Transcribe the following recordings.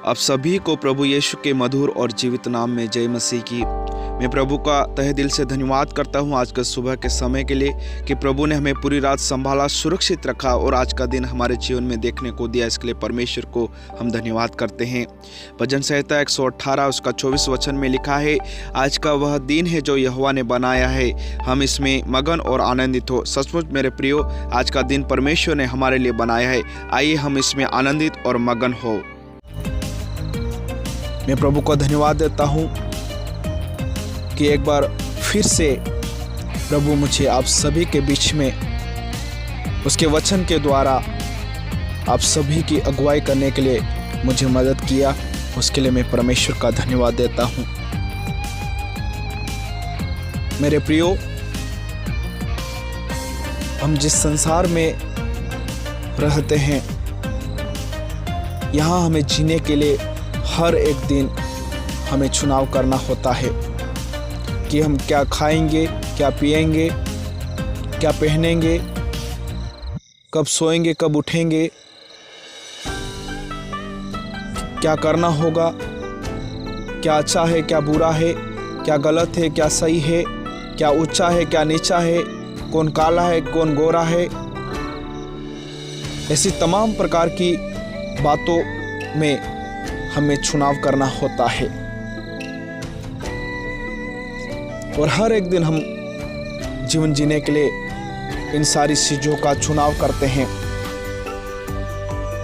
आप सभी को प्रभु यीशु के मधुर और जीवित नाम में जय मसीह की। मैं प्रभु का तहे दिल से धन्यवाद करता हूं आज के सुबह के समय के लिए कि प्रभु ने हमें पूरी रात संभाला, सुरक्षित रखा और आज का दिन हमारे जीवन में देखने को दिया। इसके लिए परमेश्वर को हम धन्यवाद करते हैं। भजन संहिता 118 उसका 24 वचन में लिखा है, आज का वह दिन है जो यहोवा ने बनाया है, हम इसमें मगन और आनंदित हो। सचमुच मेरे प्रियो, आज का दिन परमेश्वर ने हमारे लिए बनाया है, आइए हम इसमें आनंदित और मगन हो। मैं प्रभु को धन्यवाद देता हूँ कि एक बार फिर से प्रभु मुझे आप सभी के बीच में उसके वचन के द्वारा आप सभी की अगुवाई करने के लिए मुझे मदद किया। उसके लिए मैं परमेश्वर का धन्यवाद देता हूँ। मेरे प्रियो, हम जिस संसार में रहते हैं, यहाँ हमें जीने के लिए हर एक दिन हमें चुनाव करना होता है कि हम क्या खाएंगे, क्या पिएंगे, क्या पहनेंगे, कब सोएंगे, कब उठेंगे, क्या करना होगा, क्या अच्छा है, क्या बुरा है, क्या गलत है, क्या सही है, क्या ऊंचा है, क्या नीचा है, कौन काला है, कौन गोरा है। ऐसी तमाम प्रकार की बातों में हमें चुनाव करना होता है और हर एक दिन हम जीवन जीने के लिए इन सारी चीज़ों का चुनाव करते हैं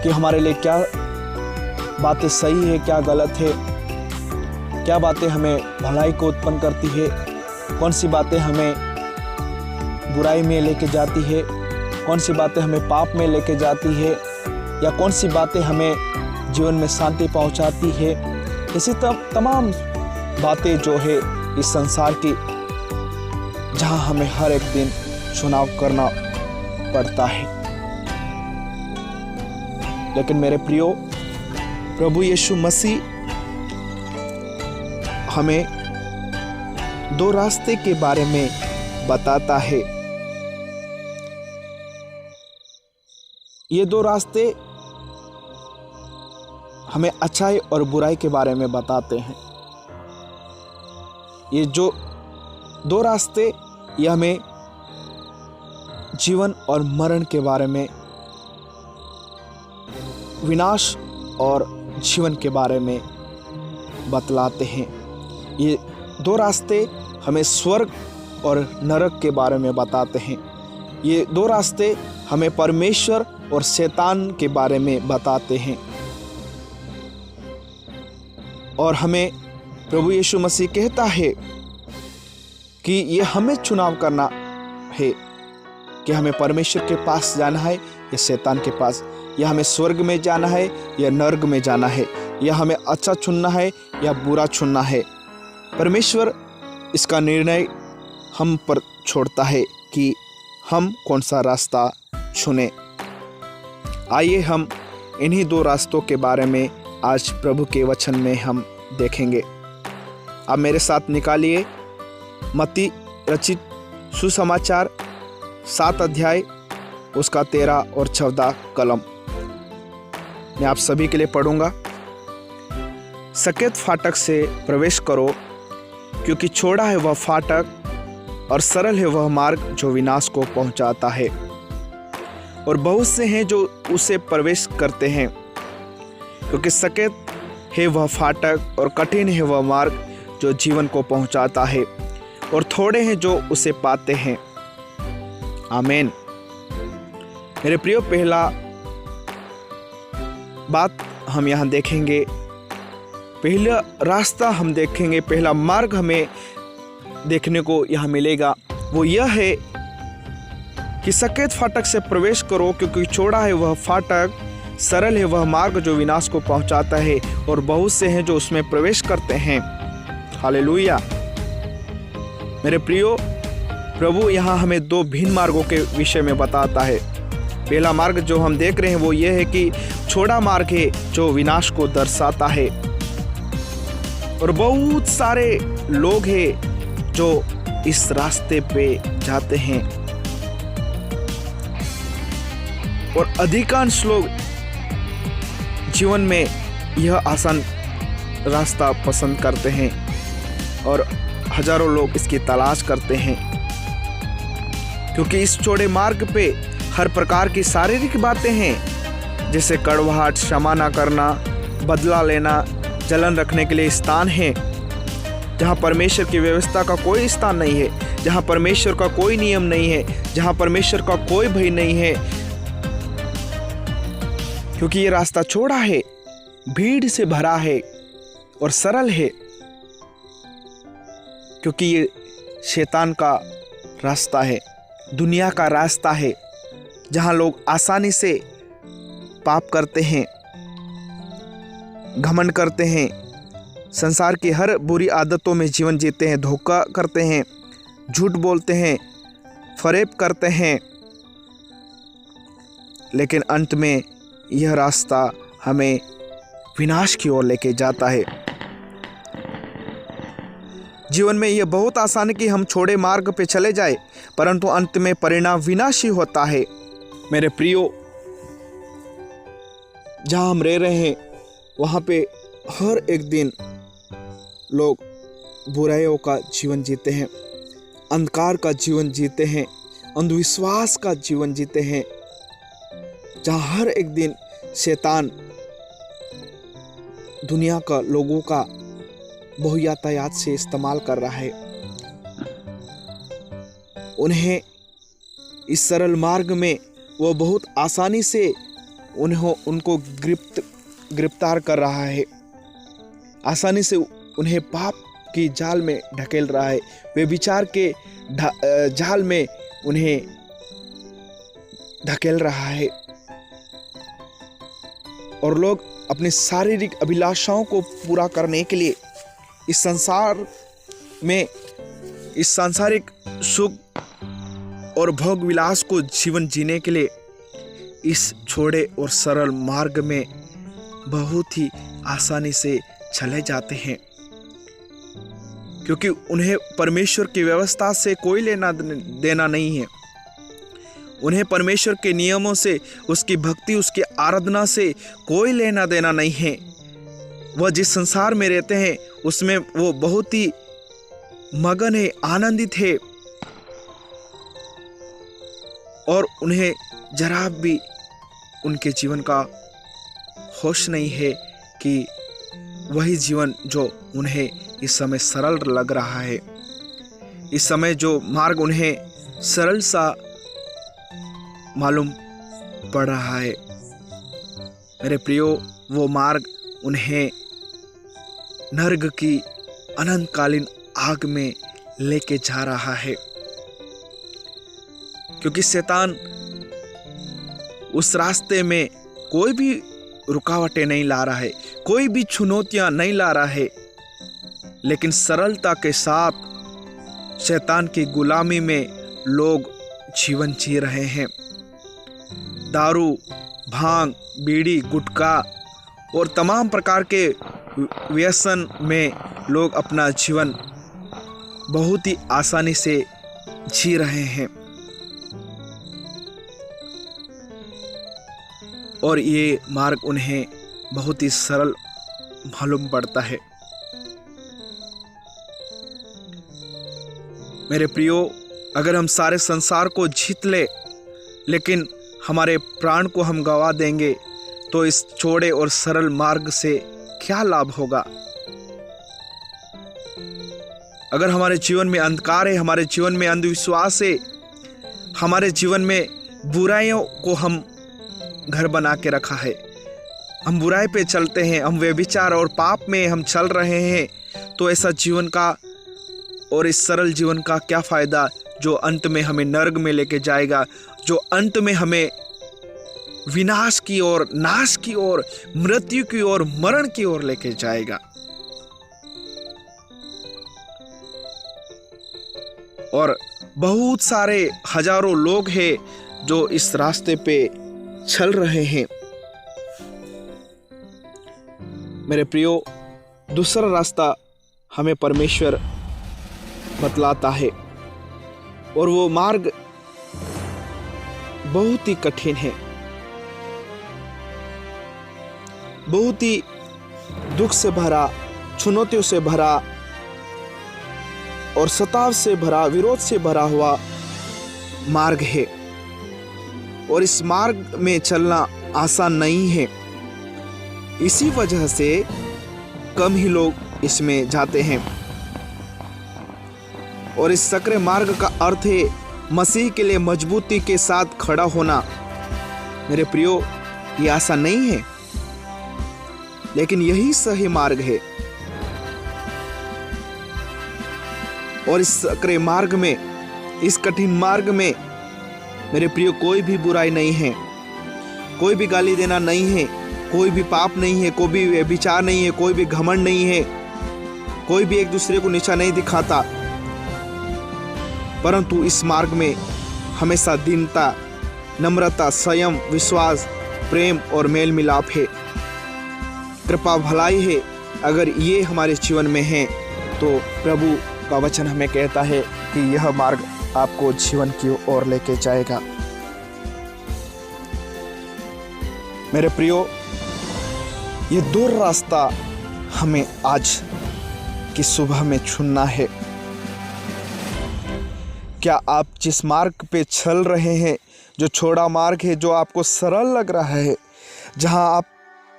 कि हमारे लिए क्या बातें सही है, क्या गलत है, क्या बातें हमें भलाई को उत्पन्न करती है, कौन सी बातें हमें बुराई में लेके जाती है, कौन सी बातें हमें पाप में लेके जाती है, या कौन सी बातें हमें जीवन में शांति पहुंचाती है। इसी तमाम बातें जो है इस संसार की, जहां हमें हर एक दिन चुनाव करना पड़ता है। लेकिन मेरे प्रियो, प्रभु यीशु मसीह हमें दो रास्ते के बारे में बताता है। ये दो रास्ते हमें अच्छाई और बुराई के बारे में बताते हैं। ये जो दो रास्ते, ये हमें जीवन और मरण के बारे में, विनाश और जीवन के बारे में बतलाते हैं। ये दो रास्ते हमें स्वर्ग और नरक के बारे में बताते हैं। ये दो रास्ते हमें परमेश्वर और शैतान के बारे में बताते हैं। और हमें प्रभु यीशु मसीह कहता है कि ये हमें चुनाव करना है कि हमें परमेश्वर के पास जाना है या शैतान के पास, या हमें स्वर्ग में जाना है या नर्क में जाना है, या हमें अच्छा चुनना है या बुरा चुनना है। परमेश्वर इसका निर्णय हम पर छोड़ता है कि हम कौन सा रास्ता चुने। आइए हम इन्हीं दो रास्तों के बारे में आज प्रभु के वचन में हम देखेंगे। आप मेरे साथ निकालिए मत्ती रचित सुसमाचार 7 अध्याय उसका 13 और 14 कलम। मैं आप सभी के लिए पढ़ूंगा। सकेत फाटक से प्रवेश करो, क्योंकि छोड़ा है वह फाटक और सरल है वह मार्ग जो विनाश को पहुंचाता है, और बहुत से हैं जो उसे प्रवेश करते हैं। क्योंकि सकेत है वह फाटक और कठिन है वह मार्ग जो जीवन को पहुंचाता है, और थोड़े हैं जो उसे पाते हैं। आमीन। मेरे प्रियो, पहला बात हम यहाँ देखेंगे, पहला रास्ता हम देखेंगे, पहला मार्ग हमें देखने को यहाँ मिलेगा। वो यह है कि सकेत फाटक से प्रवेश करो, क्योंकि चौड़ा है वह फाटक, सरल है वह मार्ग जो विनाश को पहुंचाता है, और बहुत से हैं जो उसमें प्रवेश करते हैं। हालेलुया। मेरे प्रियो, प्रभु यहाँ हमें दो भिन्न मार्गों के विषय में बताता है। पहला मार्ग जो हम देख रहे हैं वो ये है कि चौड़ा मार्ग है जो विनाश को दर्शाता है, और बहुत सारे लोग हैं जो इस रास्ते पे जाते हैं, और अधिकांश लोग जीवन में यह आसान रास्ता पसंद करते हैं और हजारों लोग इसकी तलाश करते हैं, क्योंकि इस चौड़े मार्ग पे हर प्रकार की शारीरिक बातें हैं, जैसे कड़वाहट, क्षमा न करना, बदला लेना, जलन रखने के लिए स्थान है, जहाँ परमेश्वर की व्यवस्था का कोई स्थान नहीं है, जहाँ परमेश्वर का कोई नियम नहीं है, जहाँ परमेश्वर का कोई भय नहीं है, क्योंकि ये रास्ता चौड़ा है, भीड़ से भरा है और सरल है, क्योंकि ये शैतान का रास्ता है, दुनिया का रास्ता है, जहाँ लोग आसानी से पाप करते हैं, घमंड करते हैं, संसार की हर बुरी आदतों में जीवन जीते हैं, धोखा करते हैं, झूठ बोलते हैं, फरेब करते हैं, लेकिन अंत में यह रास्ता हमें विनाश की ओर लेके जाता है। जीवन में यह बहुत आसान है कि हम छोड़े मार्ग पे चले जाए, परंतु अंत में परिणाम विनाशी होता है। मेरे प्रियो, जहाँ हम रह रहे हैं वहाँ पे हर एक दिन लोग बुराइयों का जीवन जीते हैं, अंधकार का जीवन जीते हैं, अंधविश्वास का जीवन जीते हैं, जहाँ हर एक दिन शैतान दुनिया का लोगों का बहुयातायात से इस्तेमाल कर रहा है। उन्हें इस सरल मार्ग में वो बहुत आसानी से उनको गिरफ्तार कर रहा है, आसानी से उन्हें पाप की जाल में ढकेल रहा है, व्यभिचार के जाल में उन्हें ढकेल रहा है, और लोग अपनी शारीरिक अभिलाषाओं को पूरा करने के लिए इस संसार में इस सांसारिक सुख और भोग विलास को जीवन जीने के लिए इस छोड़े और सरल मार्ग में बहुत ही आसानी से चले जाते हैं, क्योंकि उन्हें परमेश्वर की व्यवस्था से कोई लेना देना नहीं है। उन्हें परमेश्वर के नियमों से, उसकी भक्ति, उसकी आराधना से कोई लेना देना नहीं है। वह जिस संसार में रहते हैं उसमें वो बहुत ही मगन है, आनंदित है, और उन्हें जरा भी उनके जीवन का होश नहीं है कि वही जीवन जो उन्हें इस समय सरल लग रहा है, इस समय जो मार्ग उन्हें सरल सा मालूम पड़ रहा है, मेरे प्रियो, वो मार्ग उन्हें नर्क की अनंतकालीन आग में लेके जा रहा है, क्योंकि शैतान उस रास्ते में कोई भी रुकावटें नहीं ला रहा है, कोई भी चुनौतियां नहीं ला रहा है, लेकिन सरलता के साथ शैतान की गुलामी में लोग जीवन जी रहे हैं। दारू, भांग, बीड़ी, गुटखा और तमाम प्रकार के व्यसन में लोग अपना जीवन बहुत ही आसानी से जी रहे हैं, और ये मार्ग उन्हें बहुत ही सरल मालूम पड़ता है। मेरे प्रियो, अगर हम सारे संसार को जीत ले लेकिन हमारे प्राण को हम गंवा देंगे तो इस चौड़े और सरल मार्ग से क्या लाभ होगा? अगर हमारे जीवन में अंधकार है, हमारे जीवन में अंधविश्वास है, हमारे जीवन में बुराइयों को हम घर बना के रखा है, हम बुराई पे चलते हैं, हम व्यभिचार और पाप में हम चल रहे हैं, तो ऐसा जीवन का और इस सरल जीवन का क्या फ़ायदा, जो अंत में हमें नर्क में लेके जाएगा, जो अंत में हमें विनाश की ओर, नाश की ओर, मृत्यु की ओर, मरण की ओर लेके जाएगा। और बहुत सारे हजारों लोग हैं जो इस रास्ते पे चल रहे हैं। मेरे प्रियो, दूसरा रास्ता हमें परमेश्वर बतलाता है, और वो मार्ग बहुत ही कठिन है, बहुत ही दुख से भरा, चुनौतियों से भरा और सताव से भरा, विरोध से भरा हुआ मार्ग है। और इस मार्ग में चलना आसान नहीं है। इसी वजह से कम ही लोग इसमें जाते हैं। और इस सकरे मार्ग का अर्थ है मसीह के लिए मजबूती के साथ खड़ा होना। मेरे प्रियो, ये आसान नहीं है, लेकिन यही सही मार्ग है। और इस सकरे मार्ग में, इस कठिन मार्ग में मेरे प्रियो कोई भी बुराई नहीं है, कोई भी गाली देना नहीं है, कोई भी पाप नहीं है, कोई भी विचार नहीं है, कोई भी घमंड नहीं है, कोई भी एक दूसरे को नीचा नहीं दिखाता। परंतु इस मार्ग में हमेशा दीनता, नम्रता, संयम, विश्वास, प्रेम और मेल मिलाप है, कृपा, भलाई है। अगर ये हमारे जीवन में है तो प्रभु का वचन हमें कहता है कि यह मार्ग आपको जीवन की ओर लेके जाएगा। मेरे प्रियो, ये दूर रास्ता हमें आज की सुबह में चुनना है। क्या आप जिस मार्ग पे चल रहे हैं, जो छोड़ा मार्ग है, जो आपको सरल लग रहा है, जहां आप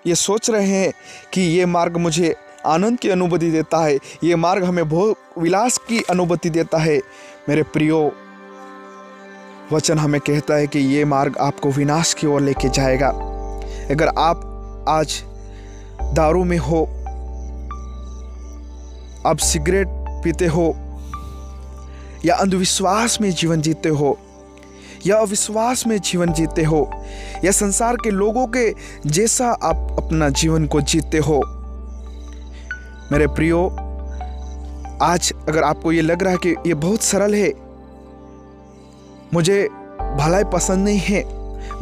ये सोच रहे हैं कि ये मार्ग मुझे आनंद की अनुभूति देता है, ये मार्ग हमें भोग विलास की अनुभूति देता है, मेरे प्रियो, वचन हमें कहता है कि ये मार्ग आपको विनाश की ओर लेके जाएगा। अगर आप आज दारू में हो, आप सिगरेट पीते हो, या अंधविश्वास में जीवन जीते हो, या अविश्वास में जीवन जीते हो, या संसार के लोगों के जैसा आप अपना जीवन को जीते हो, मेरे प्रियो, आज अगर आपको ये लग रहा है कि ये बहुत सरल है, मुझे भलाई पसंद नहीं है,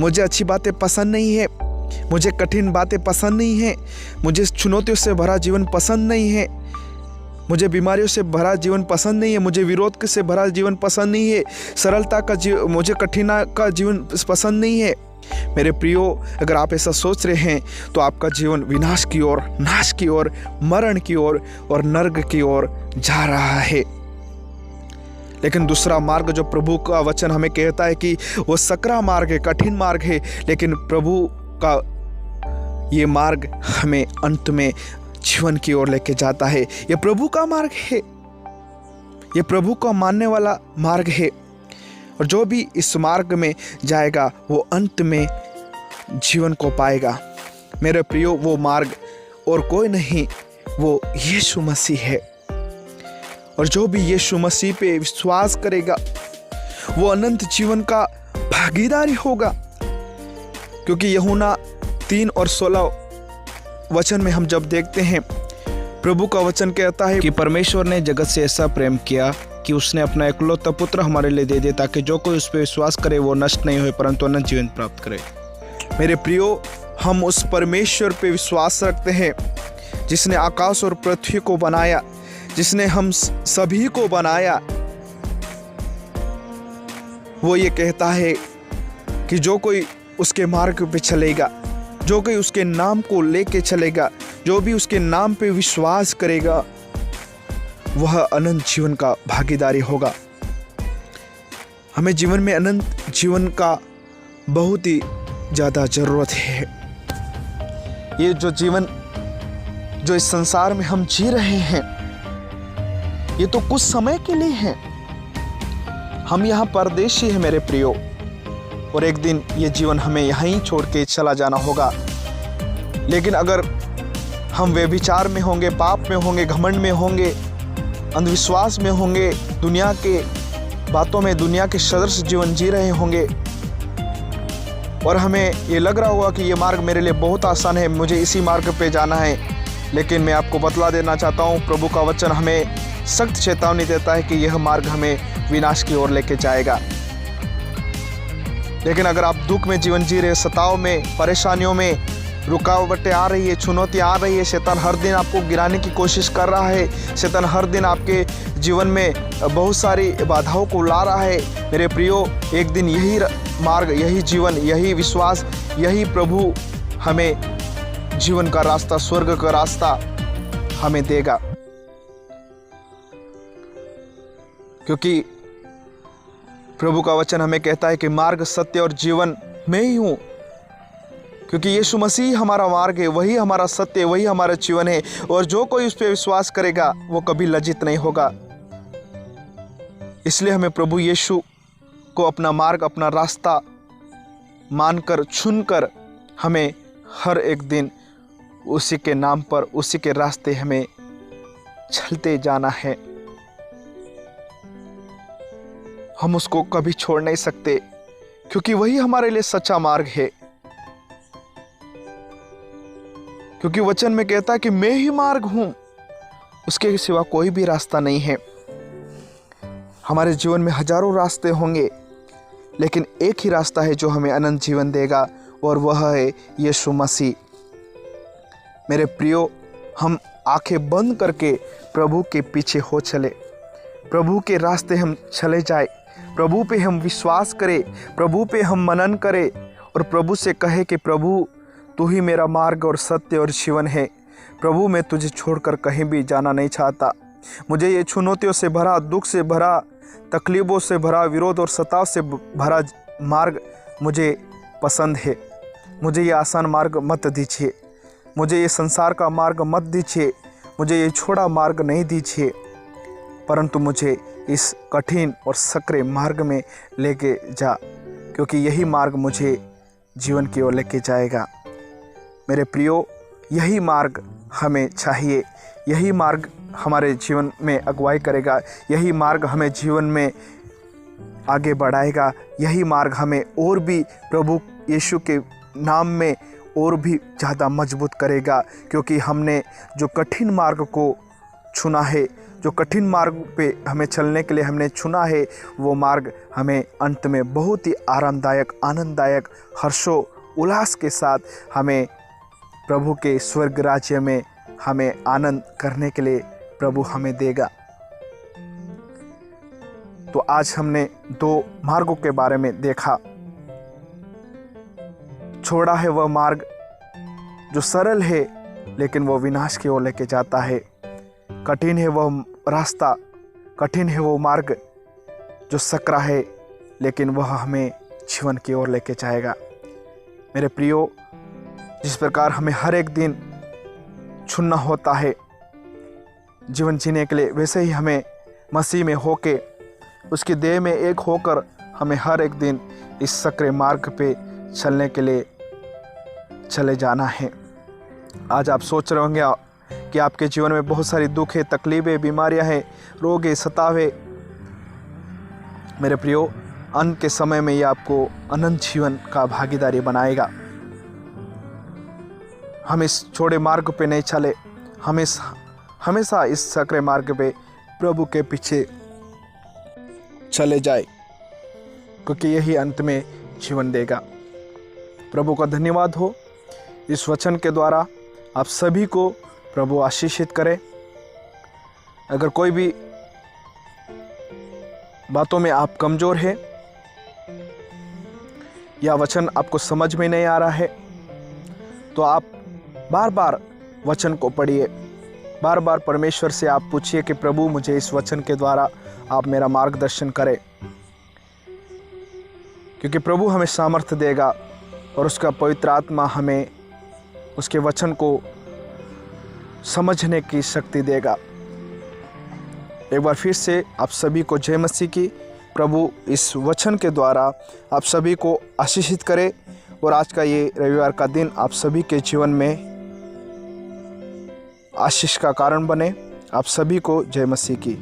मुझे अच्छी बातें पसंद नहीं है, मुझे कठिन बातें पसंद नहीं है, मुझे चुनौतियों से भरा जीवन पसंद नहीं है, मुझे बीमारियों से भरा जीवन पसंद नहीं है, मुझे विरोध से भरा जीवन पसंद नहीं है, सरलता का जीवन, मुझे कठिनाई का जीवन पसंद नहीं है। मेरे प्रियो, अगर आप ऐसा सोच रहे हैं तो आपका जीवन विनाश की ओर, नाश की ओर, मरण की ओर और नर्क की ओर जा रहा है। लेकिन दूसरा मार्ग जो प्रभु का वचन हमें कहता है कि वो सकरा मार्ग है, कठिन मार्ग है, लेकिन प्रभु का ये मार्ग हमें अंत में जीवन की ओर लेके जाता है। ये प्रभु का मार्ग है, ये प्रभु को मानने वाला मार्ग है। और जो भी इस मार्ग में जाएगा वो अंत में जीवन को पाएगा। मेरे प्रियो, वो मार्ग और कोई नहीं, वो यीशु मसीह है। और जो भी यीशु मसीह पे विश्वास करेगा वो अनंत जीवन का भागीदारी होगा। क्योंकि यूहन्ना 3 और 16 वचन में हम जब देखते हैं, प्रभु का वचन कहता है कि परमेश्वर ने जगत से ऐसा प्रेम किया कि उसने अपना इकलौता पुत्र हमारे लिए दे दिया, ताकि जो कोई उस पर विश्वास करे वो नष्ट नहीं होए परंतु अनंत जीवन प्राप्त करे। मेरे प्रियो, हम उस परमेश्वर पे विश्वास रखते हैं जिसने आकाश और पृथ्वी को बनाया, जिसने हम सभी को बनाया। वो ये कहता है कि जो कोई उसके मार्ग पे चलेगा, जो कोई उसके नाम को लेके चलेगा, जो भी उसके नाम पे विश्वास करेगा, वह अनंत जीवन का भागीदारी होगा। हमें जीवन में अनंत जीवन का बहुत ही ज़्यादा ज़रूरत है। ये जो जीवन जो इस संसार में हम जी रहे हैं, ये तो कुछ समय के लिए है। हम यहाँ परदेशी हैं मेरे प्रियो, और एक दिन ये जीवन हमें यहीं छोड़ के चला जाना होगा। लेकिन अगर हम व्यभिचार में होंगे, पाप में होंगे, घमंड में होंगे, अंधविश्वास में होंगे, दुनिया के बातों में, दुनिया के सदृश जीवन जी रहे होंगे, और हमें ये लग रहा होगा कि ये मार्ग मेरे लिए बहुत आसान है, मुझे इसी मार्ग पे जाना है, लेकिन मैं आपको बतला देना चाहता हूँ, प्रभु का वचन हमें सख्त चेतावनी देता है कि यह मार्ग हमें विनाश की ओर लेके जाएगा। लेकिन अगर आप दुख में जीवन जी रहे, सताव में, परेशानियों में, रुकावटें आ रही है, चुनौती आ रही है, शैतान हर दिन आपको गिराने की कोशिश कर रहा है, शैतान हर दिन आपके जीवन में बहुत सारी बाधाओं को ला रहा है, मेरे प्रियो, एक दिन यही मार्ग, यही जीवन, यही विश्वास, यही प्रभु हमें जीवन का रास्ता, स्वर्ग का रास्ता हमें देगा। क्योंकि प्रभु का वचन हमें कहता है कि मार्ग, सत्य और जीवन मैं ही हूं। क्योंकि यीशु मसीह हमारा मार्ग है, वही हमारा सत्य, वही हमारा जीवन है। और जो कोई उस पर विश्वास करेगा वो कभी लज्जित नहीं होगा। इसलिए हमें प्रभु यीशु को अपना मार्ग, अपना रास्ता मानकर, चुनकर हमें हर एक दिन उसी के नाम पर, उसी के रास्ते हमें चलते जाना है। हम उसको कभी छोड़ नहीं सकते, क्योंकि वही हमारे लिए सच्चा मार्ग है। क्योंकि वचन में कहता है कि मैं ही मार्ग हूं, उसके सिवा कोई भी रास्ता नहीं है। हमारे जीवन में हजारों रास्ते होंगे, लेकिन एक ही रास्ता है जो हमें अनंत जीवन देगा, और वह है यीशु मसीह। मेरे प्रियो, हम आंखें बंद करके प्रभु के पीछे हो चले, प्रभु के रास्ते हम चले जाए, प्रभु पे हम विश्वास करें, प्रभु पे हम मनन करें और प्रभु से कहे कि प्रभु तू ही मेरा मार्ग और सत्य और जीवन है। प्रभु मैं तुझे छोड़कर कहीं भी जाना नहीं चाहता। मुझे ये चुनौतियों से भरा, दुख से भरा, तकलीफ़ों से भरा, विरोध और सताव से भरा मार्ग मुझे पसंद है। मुझे ये आसान मार्ग मत दीजिए, मुझे ये संसार का मार्ग मत दीजिए, मुझे ये छोड़ा मार्ग नहीं दीजिए, परंतु मुझे इस कठिन और सकरे मार्ग में लेके जा, क्योंकि यही मार्ग मुझे जीवन की ओर लेके जाएगा। मेरे प्रियो, यही मार्ग हमें चाहिए, यही मार्ग हमारे जीवन में अगुवाई करेगा, यही मार्ग हमें जीवन में आगे बढ़ाएगा, यही मार्ग हमें और भी प्रभु यीशु के नाम में और भी ज़्यादा मजबूत करेगा। क्योंकि हमने जो कठिन मार्ग को चुना है, जो कठिन मार्ग पे हमें चलने के लिए हमने चुना है, वो मार्ग हमें अंत में बहुत ही आरामदायक, आनंददायक, हर्षो उल्लास के साथ हमें प्रभु के स्वर्ग राज्य में हमें आनंद करने के लिए प्रभु हमें देगा। तो आज हमने 2 मार्गों के बारे में देखा। छोड़ा है वह मार्ग जो सरल है, लेकिन वो विनाश की ओर लेके जाता है। कठिन है वह रास्ता, कठिन है वो मार्ग जो सकरा है, लेकिन वह हमें जीवन की ओर लेके जाएगा। मेरे प्रियो, जिस प्रकार हमें हर एक दिन चुनना होता है जीवन जीने के लिए, वैसे ही हमें मसीह में होके, उसकी देह में एक होकर हमें हर एक दिन इस सकरे मार्ग पे चलने के लिए चले जाना है। आज आप सोच रहे होंगे कि आपके जीवन में बहुत सारी दुख है, तकलीफ़ें, बीमारियां हैं, रोग है, सताव है। मेरे प्रियो, अंत के समय में ये आपको अनंत जीवन का भागीदारी बनाएगा। हम इस छोड़े मार्ग पे नहीं चले, हमेशा इस सकरे मार्ग पे प्रभु के पीछे चले जाए, क्योंकि यही अंत में जीवन देगा। प्रभु का धन्यवाद हो। इस वचन के द्वारा आप सभी को प्रभु आशीषित करे। अगर कोई भी बातों में आप कमज़ोर है या वचन आपको समझ में नहीं आ रहा है, तो आप बार बार वचन को पढ़िए, बार बार परमेश्वर से आप पूछिए कि प्रभु मुझे इस वचन के द्वारा आप मेरा मार्गदर्शन करें, क्योंकि प्रभु हमें सामर्थ्य देगा और उसका पवित्र आत्मा हमें उसके वचन को समझने की शक्ति देगा। एक बार फिर से आप सभी को जय मसीह की। प्रभु इस वचन के द्वारा आप सभी को आशीषित करे और आज का ये रविवार का दिन आप सभी के जीवन में आशीष का कारण बने। आप सभी को जय मसीह की।